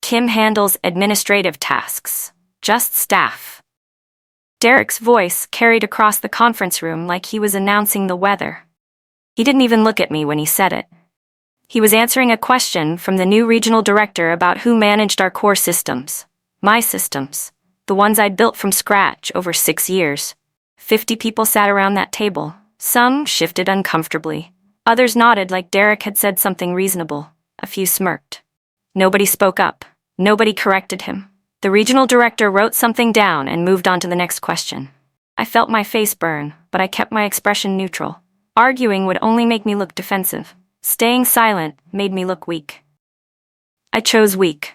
Kim handles administrative tasks. Just staff. Derek's voice carried across the conference room like he was announcing the weather. He didn't even look at me when he said it. He was answering a question from the new regional director about who managed our core systems. My systems. The ones I'd built from scratch over 6 years. 50 people sat around that table. Some shifted uncomfortably. Others nodded like Derek had said something reasonable. A few smirked. Nobody spoke up. Nobody corrected him. The regional director wrote something down and moved on to the next question. I felt my face burn, but I kept my expression neutral. Arguing would only make me look defensive. Staying silent made me look weak. I chose weak.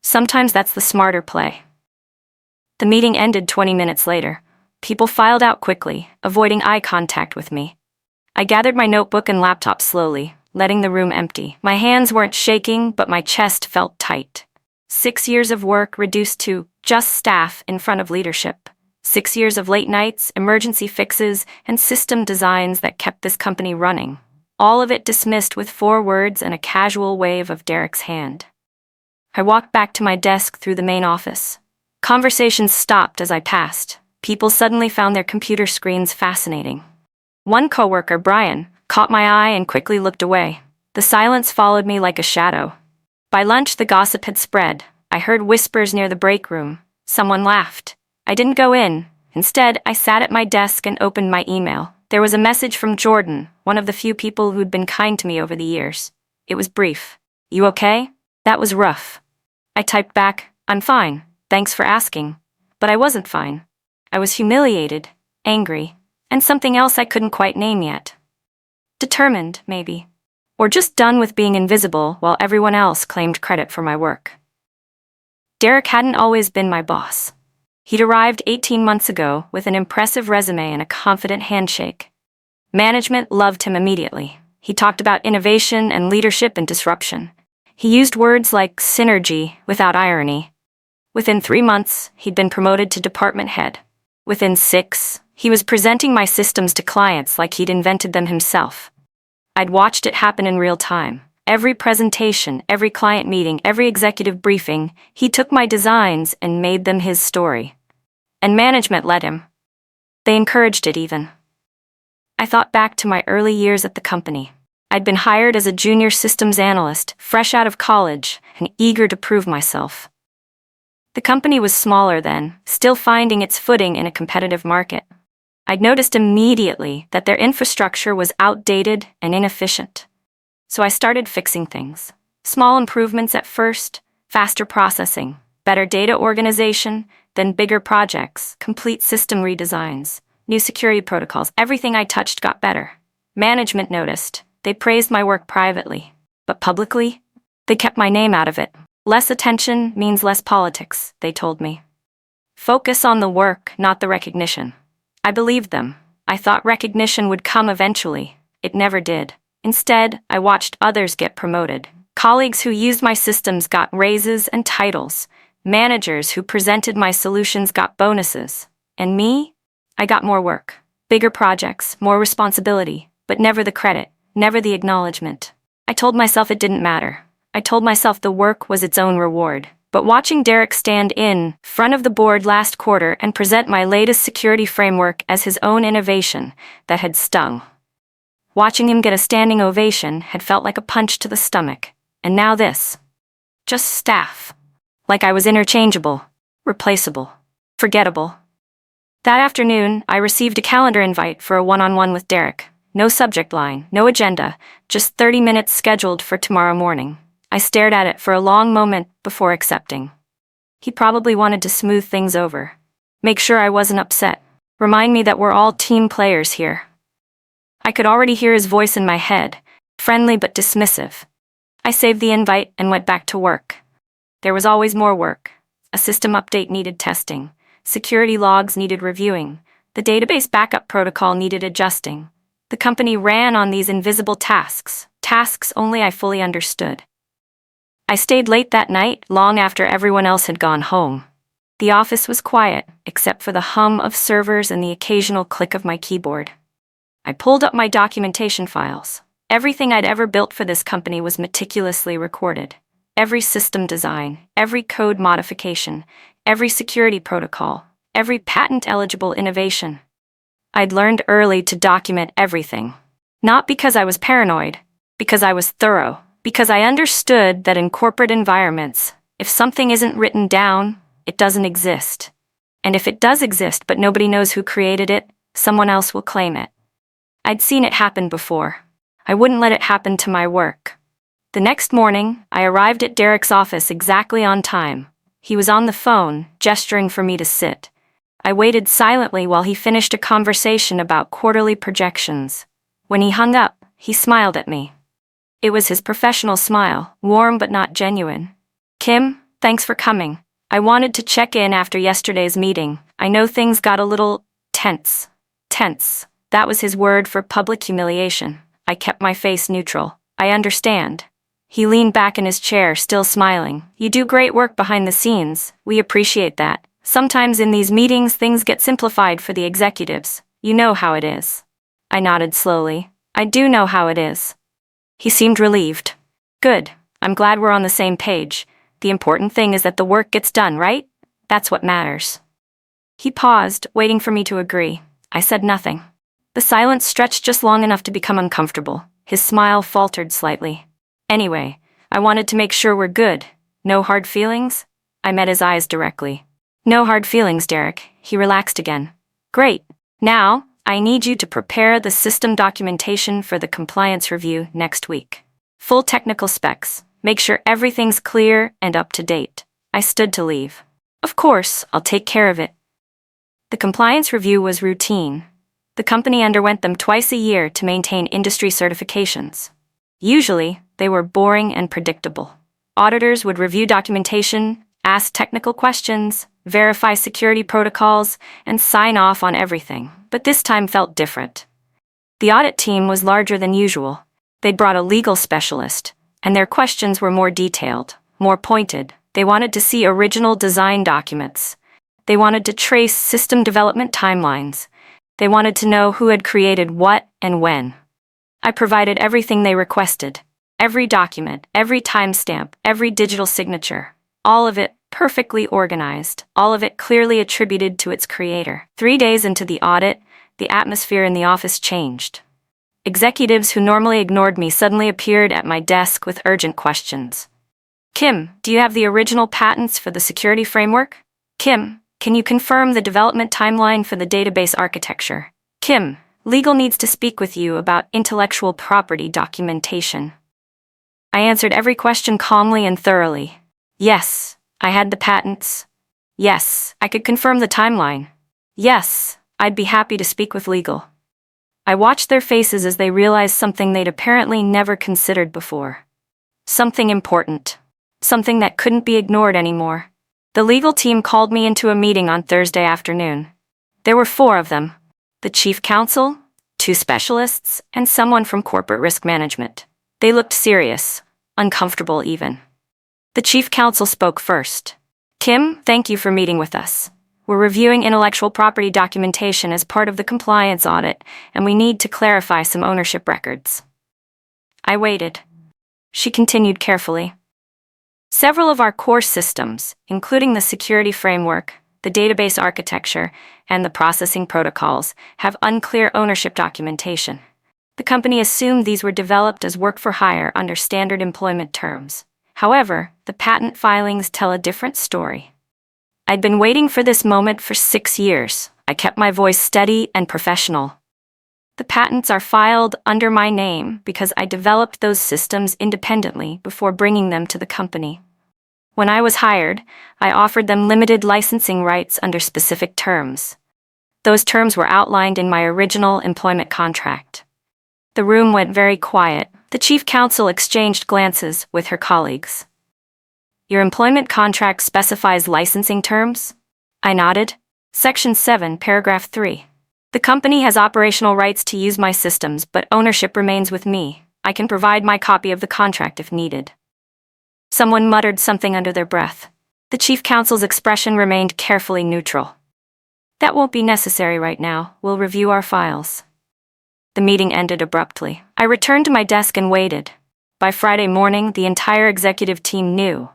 Sometimes that's the smarter play. The meeting ended 20 minutes later. People filed out quickly, avoiding eye contact with me. I gathered my notebook and laptop slowly, letting the room empty. My hands weren't shaking, but my chest felt tight. 6 years of work reduced to just staff in front of leadership. 6 years of late nights, emergency fixes, and system designs that kept this company running. All of it dismissed with 4 words and a casual wave of Derek's hand. I walked back to my desk through the main office. Conversations stopped as I passed. People suddenly found their computer screens fascinating. One coworker, Brian, caught my eye and quickly looked away. The silence followed me like a shadow. By lunch, the gossip had spread. I heard whispers near the break room. Someone laughed. I didn't go in. Instead, I sat at my desk and opened my email. There was a message from Jordan, one of the few people who'd been kind to me over the years. It was brief. "You okay?" That was rough. I typed back, "I'm fine. Thanks for asking." But I wasn't fine. I was humiliated, angry, and something else I couldn't quite name yet. Determined, maybe. Or just done with being invisible while everyone else claimed credit for my work. Derek hadn't always been my boss. He'd arrived 18 months ago with an impressive resume and a confident handshake. Management loved him immediately. He talked about innovation and leadership and disruption. He used words like synergy without irony. Within 3 months, he'd been promoted to department head. Within 6, he was presenting my systems to clients like he'd invented them himself. I'd watched it happen in real time. Every presentation, every client meeting, every executive briefing, he took my designs and made them his story. And management let him. They encouraged it even. I thought back to my early years at the company. I'd been hired as a junior systems analyst, fresh out of college, and eager to prove myself. The company was smaller then, still finding its footing in a competitive market. I'd noticed immediately that their infrastructure was outdated and inefficient. So I started fixing things. Small improvements at first, faster processing, better data organization, then bigger projects, complete system redesigns, new security protocols. Everything I touched got better. Management noticed. They praised my work privately. But publicly, they kept my name out of it. Less attention means less politics, they told me. Focus on the work, not the recognition. I believed them. I thought recognition would come eventually. It never did. Instead, I watched others get promoted. Colleagues who used my systems got raises and titles. Managers who presented my solutions got bonuses. And me? I got more work. Bigger projects, more responsibility, but never the credit, never the acknowledgement. I told myself it didn't matter. I told myself the work was its own reward. But watching Derek stand in front of the board last quarter and present my latest security framework as his own innovation, that had stung. Watching him get a standing ovation had felt like a punch to the stomach. And now this. Just staff. Like I was interchangeable, replaceable, forgettable. That afternoon, I received a calendar invite for a one-on-one with Derek. No subject line, no agenda, just 30 minutes scheduled for tomorrow morning. I stared at it for a long moment before accepting. He probably wanted to smooth things over. Make sure I wasn't upset. Remind me that we're all team players here. I could already hear his voice in my head, friendly but dismissive. I saved the invite and went back to work. There was always more work. A system update needed testing. Security logs needed reviewing. The database backup protocol needed adjusting. The company ran on these invisible tasks, tasks only I fully understood. I stayed late that night, long after everyone else had gone home. The office was quiet, except for the hum of servers and the occasional click of my keyboard. I pulled up my documentation files. Everything I'd ever built for this company was meticulously recorded. every system design, every code modification, every security protocol, every patent-eligible innovation. I'd learned early to document everything. Not because I was paranoid, because I was thorough, because I understood that in corporate environments, if something isn't written down, it doesn't exist. And if it does exist but nobody knows who created it, someone else will claim it. I'd seen it happen before. I wouldn't let it happen to my work. The next morning, I arrived at Derek's office exactly on time. He was on the phone, gesturing for me to sit. I waited silently while he finished a conversation about quarterly projections. When he hung up, he smiled at me. It was his professional smile, warm but not genuine. "Kim, thanks for coming. I wanted to check in after yesterday's meeting. I know things got a little tense." Tense. That was his word for public humiliation. I kept my face neutral. "I understand." He leaned back in his chair, still smiling. "You do great work behind the scenes. We appreciate that. Sometimes in these meetings things get simplified for the executives. You know how it is." I nodded slowly. "I do know how it is." He seemed relieved. "Good. I'm glad we're on the same page. The important thing is that the work gets done, right? That's what matters." He paused, waiting for me to agree. I said nothing. The silence stretched just long enough to become uncomfortable. His smile faltered slightly. "Anyway, I wanted to make sure we're good. No hard feelings?" I met his eyes directly. "No hard feelings, Derek." He relaxed again. "Great. Now, I need you to prepare the system documentation for the compliance review next week. Full technical specs. Make sure everything's clear and up to date." I stood to leave. "Of course, I'll take care of it." The compliance review was routine. The company underwent them twice a year to maintain industry certifications. Usually, they were boring and predictable. Auditors would review documentation, ask technical questions, verify security protocols, and sign off on everything, but this time felt different. The audit team was larger than usual. They'd brought a legal specialist, and their questions were more detailed, more pointed. They wanted to see original design documents. They wanted to trace system development timelines. They wanted to know who had created what and when. I provided everything they requested. Every document, every timestamp, every digital signature. All of it perfectly organized, all of it clearly attributed to its creator. 3 days into the audit, the atmosphere in the office changed. Executives who normally ignored me suddenly appeared at my desk with urgent questions. "Kim, do you have the original patents for the security framework?" "Kim, can you confirm the development timeline for the database architecture?" "Kim, legal needs to speak with you about intellectual property documentation." I answered every question calmly and thoroughly. Yes, I had the patents. Yes, I could confirm the timeline. Yes, I'd be happy to speak with legal. I watched their faces as they realized something they'd apparently never considered before. Something important. Something that couldn't be ignored anymore. The legal team called me into a meeting on Thursday afternoon. There were 4 of them. The chief counsel, 2 specialists, and someone from corporate risk management. They looked serious, uncomfortable even. The chief counsel spoke first. "Kim, thank you for meeting with us. We're reviewing intellectual property documentation as part of the compliance audit, and we need to clarify some ownership records." I waited. She continued carefully. "Several of our core systems, including the security framework, the database architecture, and the processing protocols, have unclear ownership documentation. The company assumed these were developed as work for hire under standard employment terms. However, the patent filings tell a different story." I'd been waiting for this moment for 6 years. I kept my voice steady and professional. "The patents are filed under my name because I developed those systems independently before bringing them to the company. When I was hired, I offered them limited licensing rights under specific terms. Those terms were outlined in my original employment contract." The room went very quiet. The chief counsel exchanged glances with her colleagues. "Your employment contract specifies licensing terms?" I nodded. "Section 7, paragraph 3. The company has operational rights to use my systems, but ownership remains with me. I can provide my copy of the contract if needed." Someone muttered something under their breath. The chief counsel's expression remained carefully neutral. "That won't be necessary right now. We'll review our files." The meeting ended abruptly. I returned to my desk and waited. By Friday morning, the entire executive team knew.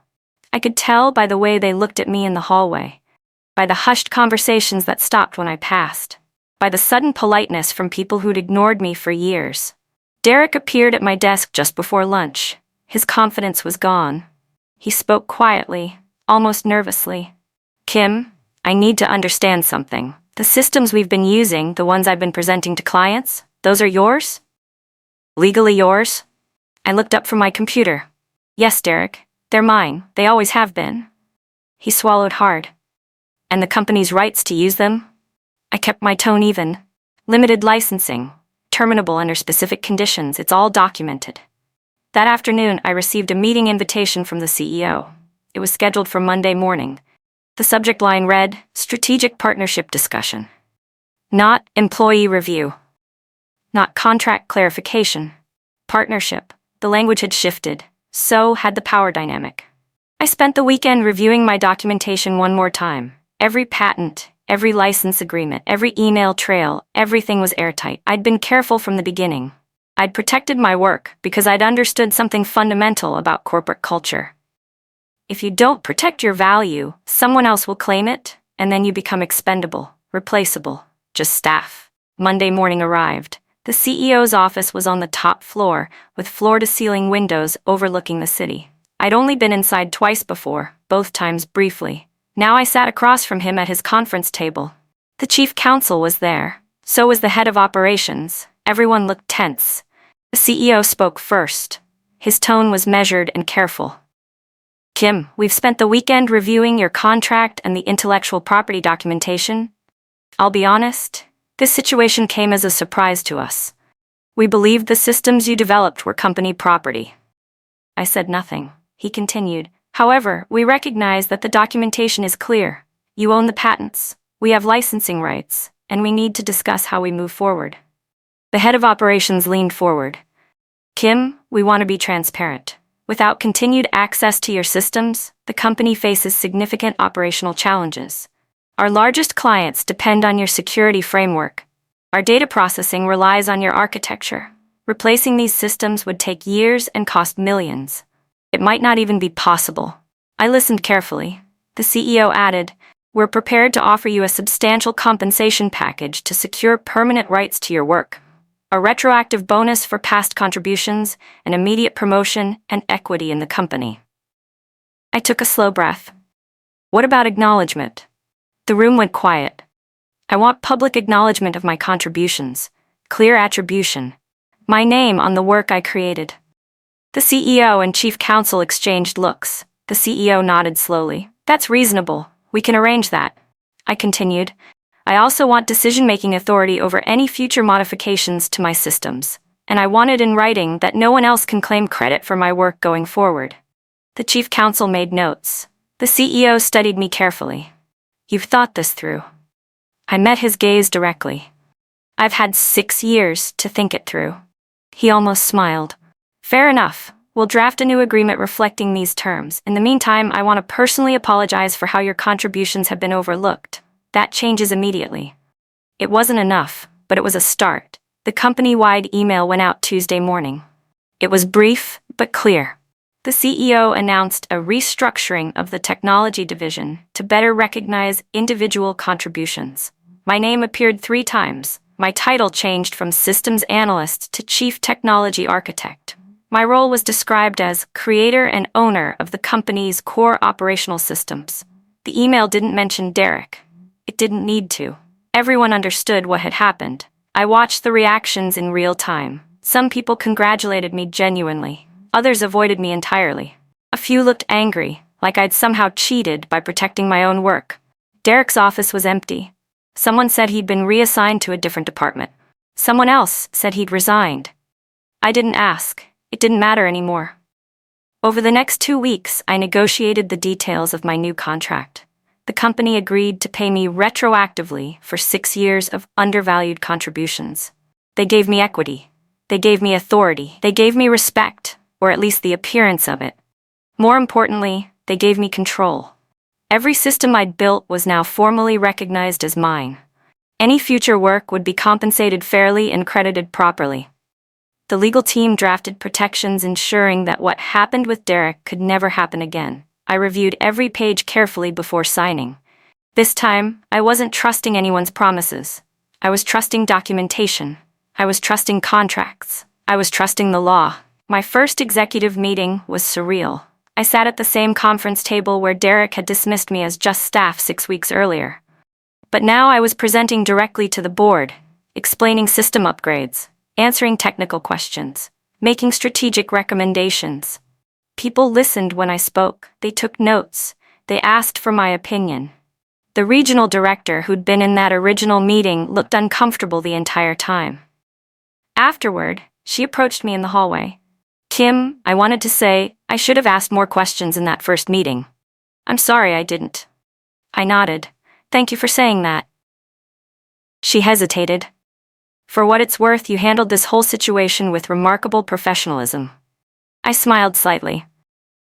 I could tell by the way they looked at me in the hallway, by the hushed conversations that stopped when I passed, by the sudden politeness from people who'd ignored me for years. Derek appeared at my desk just before lunch. His confidence was gone. He spoke quietly, almost nervously. "Kim, I need to understand something. The systems we've been using, the ones I've been presenting to clients, those are yours? Legally yours?" I looked up from my computer. "Yes, Derek, they're mine. They always have been." He swallowed hard. "And the company's rights to use them?" I kept my tone even. "Limited licensing, terminable under specific conditions, it's all documented." That afternoon, I received a meeting invitation from the CEO. It was scheduled for Monday morning. The subject line read, "Strategic Partnership Discussion." Not employee review. Not contract clarification. Partnership. The language had shifted. So had the power dynamic. I spent the weekend reviewing my documentation one more time. Every patent, every license agreement, every email trail, everything was airtight. I'd been careful from the beginning. I'd protected my work because I'd understood something fundamental about corporate culture. If you don't protect your value, someone else will claim it, and then you become expendable, replaceable, just staff. Monday morning arrived. The CEO's office was on the top floor, with floor-to-ceiling windows overlooking the city. I'd only been inside twice before, both times briefly. Now I sat across from him at his conference table. The chief counsel was there. So was the head of operations. Everyone looked tense. The CEO spoke first. His tone was measured and careful. "Kim, we've spent the weekend reviewing your contract and the intellectual property documentation. I'll be honest, this situation came as a surprise to us. We believed the systems you developed were company property." I said nothing. He continued, "However, we recognize that the documentation is clear. You own the patents, we have licensing rights, and we need to discuss how we move forward." The head of operations leaned forward. "Kim, we want to be transparent. Without continued access to your systems, the company faces significant operational challenges. Our largest clients depend on your security framework. Our data processing relies on your architecture. Replacing these systems would take years and cost millions. It might not even be possible." I listened carefully. The CEO added, "We're prepared to offer you a substantial compensation package to secure permanent rights to your work. A retroactive bonus for past contributions, an immediate promotion, and equity in the company." I took a slow breath. "What about acknowledgement?" The room went quiet. "I want public acknowledgement of my contributions, clear attribution, my name on the work I created." The CEO and chief counsel exchanged looks. The CEO nodded slowly. "That's reasonable. We can arrange that." I continued, "I also want decision-making authority over any future modifications to my systems, and I want it in writing that no one else can claim credit for my work going forward." The chief counsel made notes. The CEO studied me carefully. "You've thought this through." I met his gaze directly. "I've had 6 years to think it through." He almost smiled. "Fair enough. We'll draft a new agreement reflecting these terms. In the meantime, I want to personally apologize for how your contributions have been overlooked. That changes immediately." It wasn't enough, but it was a start. The company-wide email went out Tuesday morning. It was brief, but clear. The CEO announced a restructuring of the technology division to better recognize individual contributions. My name appeared 3 times. My title changed from systems analyst to chief technology architect. My role was described as creator and owner of the company's core operational systems. The email didn't mention Derek. It didn't need to. Everyone understood what had happened. I watched the reactions in real time. Some people congratulated me genuinely. Others avoided me entirely. A few looked angry, like I'd somehow cheated by protecting my own work. Derek's office was empty. Someone said he'd been reassigned to a different department. Someone else said he'd resigned. I didn't ask. It didn't matter anymore. Over the next 2 weeks, I negotiated the details of my new contract. The company agreed to pay me retroactively for 6 years of undervalued contributions. They gave me equity. They gave me authority. They gave me respect, or at least the appearance of it. More importantly, they gave me control. Every system I'd built was now formally recognized as mine. Any future work would be compensated fairly and credited properly. The legal team drafted protections ensuring that what happened with Derek could never happen again. I reviewed every page carefully before signing. This time, I wasn't trusting anyone's promises. I was trusting documentation. I was trusting contracts. I was trusting the law. My first executive meeting was surreal. I sat at the same conference table where Derek had dismissed me as just staff 6 weeks earlier. But now I was presenting directly to the board, explaining system upgrades, answering technical questions, making strategic recommendations. People listened when I spoke. They took notes. They asked for my opinion. The regional director who'd been in that original meeting looked uncomfortable the entire time. Afterward, she approached me in the hallway. "Kim, I wanted to say, I should have asked more questions in that first meeting. I'm sorry I didn't." I nodded. "Thank you for saying that." She hesitated. "For what it's worth, you handled this whole situation with remarkable professionalism." I smiled slightly.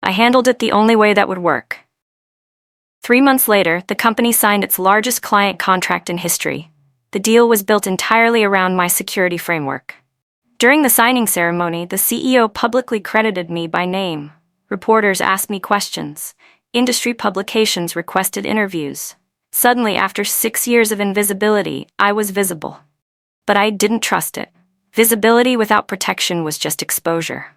"I handled it the only way that would work." 3 months later, the company signed its largest client contract in history. The deal was built entirely around my security framework. During the signing ceremony, the CEO publicly credited me by name. Reporters asked me questions. Industry publications requested interviews. Suddenly, after 6 years of invisibility, I was visible. But I didn't trust it. Visibility without protection was just exposure.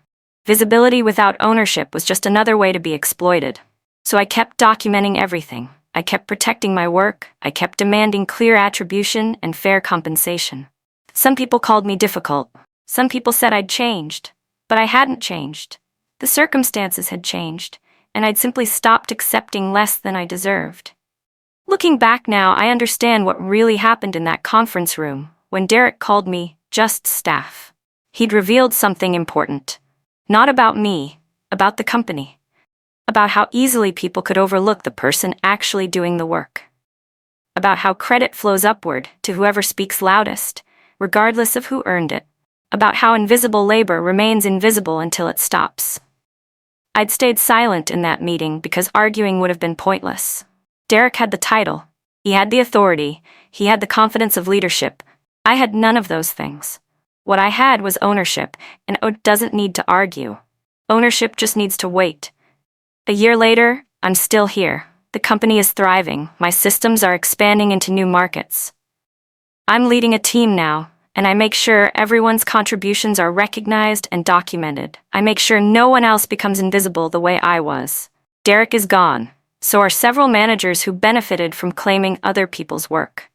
Visibility without ownership was just another way to be exploited. So I kept documenting everything. I kept protecting my work. I kept demanding clear attribution and fair compensation. Some people called me difficult. Some people said I'd changed. But I hadn't changed. The circumstances had changed, and I'd simply stopped accepting less than I deserved. Looking back now, I understand what really happened in that conference room when Derek called me just staff. He'd revealed something important. Not about me, about the company. About how easily people could overlook the person actually doing the work. About how credit flows upward to whoever speaks loudest, regardless of who earned it. About how invisible labor remains invisible until it stops. I'd stayed silent in that meeting because arguing would have been pointless. Derek had the title. He had the authority. He had the confidence of leadership. I had none of those things. What I had was ownership, and it doesn't need to argue. Ownership just needs to wait. A year later, I'm still here. The company is thriving. My systems are expanding into new markets. I'm leading a team now, and I make sure everyone's contributions are recognized and documented. I make sure no one else becomes invisible the way I was. Derek is gone. So are several managers who benefited from claiming other people's work.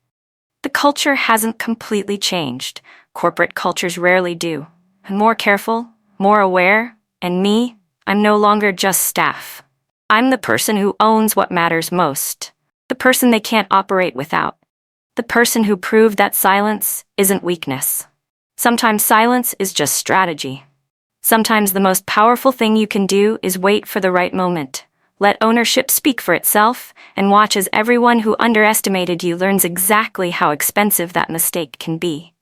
The culture hasn't completely changed. Corporate cultures rarely do. I'm more careful, more aware, and me, I'm no longer just staff. I'm the person who owns what matters most. The person they can't operate without. The person who proved that silence isn't weakness. Sometimes silence is just strategy. Sometimes the most powerful thing you can do is wait for the right moment. Let ownership speak for itself, and watch as everyone who underestimated you learns exactly how expensive that mistake can be.